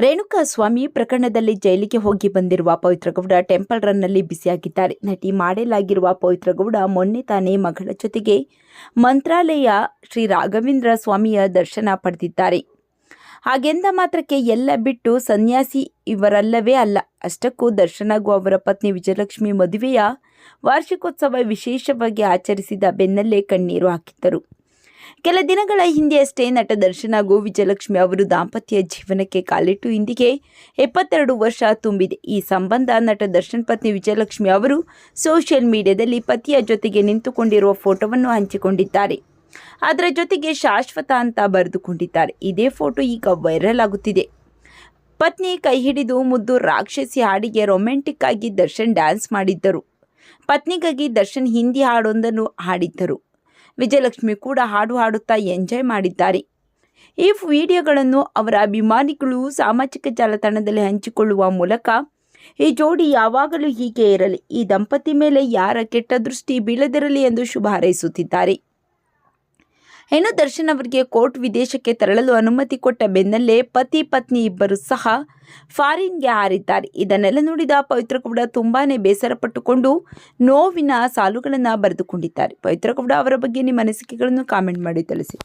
ರೇಣುಕಾಸ್ವಾಮಿ ಪ್ರಕರಣದಲ್ಲಿ ಜೈಲಿಗೆ ಹೋಗಿ ಬಂದಿರುವ ಪವಿತ್ರ ಗೌಡ ಟೆಂಪಲ್ ರನ್ನಲ್ಲಿ ಬ್ಯುಸಿಯಾಗಿದ್ದಾರೆ. ನಟಿ ಮಾಡೆಲ್ ಪವಿತ್ರ ಗೌಡ ಮೊನ್ನೆ ತಾನೇ ಮಗಳ ಜೊತೆಗೆ ಮಂತ್ರಾಲಯ ಶ್ರೀ ರಾಘವೇಂದ್ರ ಸ್ವಾಮಿಯ ದರ್ಶನ ಪಡೆದಿದ್ದಾರೆ. ಹಾಗೆಂದ ಮಾತ್ರಕ್ಕೆ ಎಲ್ಲ ಬಿಟ್ಟು ಸನ್ಯಾಸಿ ಇವರಲ್ಲವೇ ಅಲ್ಲ. ಅಷ್ಟಕ್ಕೂ ದರ್ಶನಗೂ ಅವರ ಪತ್ನಿ ವಿಜಯಲಕ್ಷ್ಮಿ ಮದುವೆಯ ವಾರ್ಷಿಕೋತ್ಸವ ವಿಶೇಷವಾಗಿ ಆಚರಿಸಿದ ಬೆನ್ನಲ್ಲೇ ಕಣ್ಣೀರು ಹಾಕಿದ್ದರು. ಕೆಲ ದಿನಗಳ ಹಿಂದೆಯಷ್ಟೇ ನಟ ದರ್ಶನ್ ಹಾಗೂ ವಿಜಯಲಕ್ಷ್ಮಿ ಅವರು ದಾಂಪತ್ಯ ಜೀವನಕ್ಕೆ ಕಾಲಿಟ್ಟು ಇಂದಿಗೆ 72 ವರ್ಷ ತುಂಬಿದೆ. ಈ ಸಂಬಂಧ ನಟ ದರ್ಶನ್ ಪತ್ನಿ ವಿಜಯಲಕ್ಷ್ಮಿ ಅವರು ಸೋಷಿಯಲ್ ಮೀಡಿಯಾದಲ್ಲಿ ಪತಿಯ ಜೊತೆಗೆ ನಿಂತುಕೊಂಡಿರುವ ಫೋಟೋವನ್ನು ಹಂಚಿಕೊಂಡಿದ್ದಾರೆ. ಅದರ ಜೊತೆಗೆ ಶಾಶ್ವತ ಅಂತ ಬರೆದುಕೊಂಡಿದ್ದಾರೆ. ಇದೇ ಫೋಟೋ ಈಗ ವೈರಲ್ ಆಗುತ್ತಿದೆ. ಪತ್ನಿ ಕೈ ಹಿಡಿದು ಮುದ್ದು ರಾಕ್ಷಸಿ ಹಾಡಿಗೆ ರೊಮ್ಯಾಂಟಿಕ್ ಆಗಿ ದರ್ಶನ್ ಡ್ಯಾನ್ಸ್ ಮಾಡಿದ್ದರು. ಪತ್ನಿಗಾಗಿ ದರ್ಶನ್ ಹಿಂದಿ ಹಾಡೊಂದನ್ನು ಹಾಡಿದ್ದರು. ವಿಜಯಲಕ್ಷ್ಮಿ ಕೂಡ ಹಾಡು ಹಾಡುತ್ತಾ ಎಂಜಾಯ್ ಮಾಡಿದ್ದಾರೆ. ಈ ವಿಡಿಯೋಗಳನ್ನು ಅವರ ಅಭಿಮಾನಿಗಳು ಸಾಮಾಜಿಕ ಜಾಲತಾಣದಲ್ಲಿ ಹಂಚಿಕೊಳ್ಳುವ ಮೂಲಕ ಈ ಜೋಡಿ ಯಾವಾಗಲೂ ಹೀಗೆ ಇರಲಿ, ಈ ದಂಪತಿ ಮೇಲೆ ಯಾರ ಕೆಟ್ಟ ದೃಷ್ಟಿ ಬೀಳದಿರಲಿ ಎಂದು ಶುಭ ಹಾರೈಸುತ್ತಿದ್ದಾರೆ. ಇನ್ನು ದರ್ಶನ್ ಅವರಿಗೆ ಕೋರ್ಟ್ ವಿದೇಶಕ್ಕೆ ತೆರಳಲು ಅನುಮತಿ ಕೊಟ್ಟ ಬೆನ್ನಲ್ಲೇ ಪತಿ ಪತ್ನಿ ಇಬ್ಬರು ಸಹ ಫಾರಿನ್ಗೆ ಹಾರಿದ್ದಾರೆ. ಇದನ್ನೆಲ್ಲ ನೋಡಿದ ಪವಿತ್ರ ಗೌಡ ತುಂಬಾನೇ ಬೇಸರ ಪಟ್ಟುಕೊಂಡು ನೋವಿನ ಸಾಲುಗಳನ್ನು ಬರೆದುಕೊಂಡಿದ್ದಾರೆ. ಪವಿತ್ರ ಗೌಡ ಅವರ ಬಗ್ಗೆ ನಿಮ್ಮ ಅನಿಸಿಕೆಗಳನ್ನು ಕಾಮೆಂಟ್ ಮಾಡಿ ತಿಳಿಸಿ.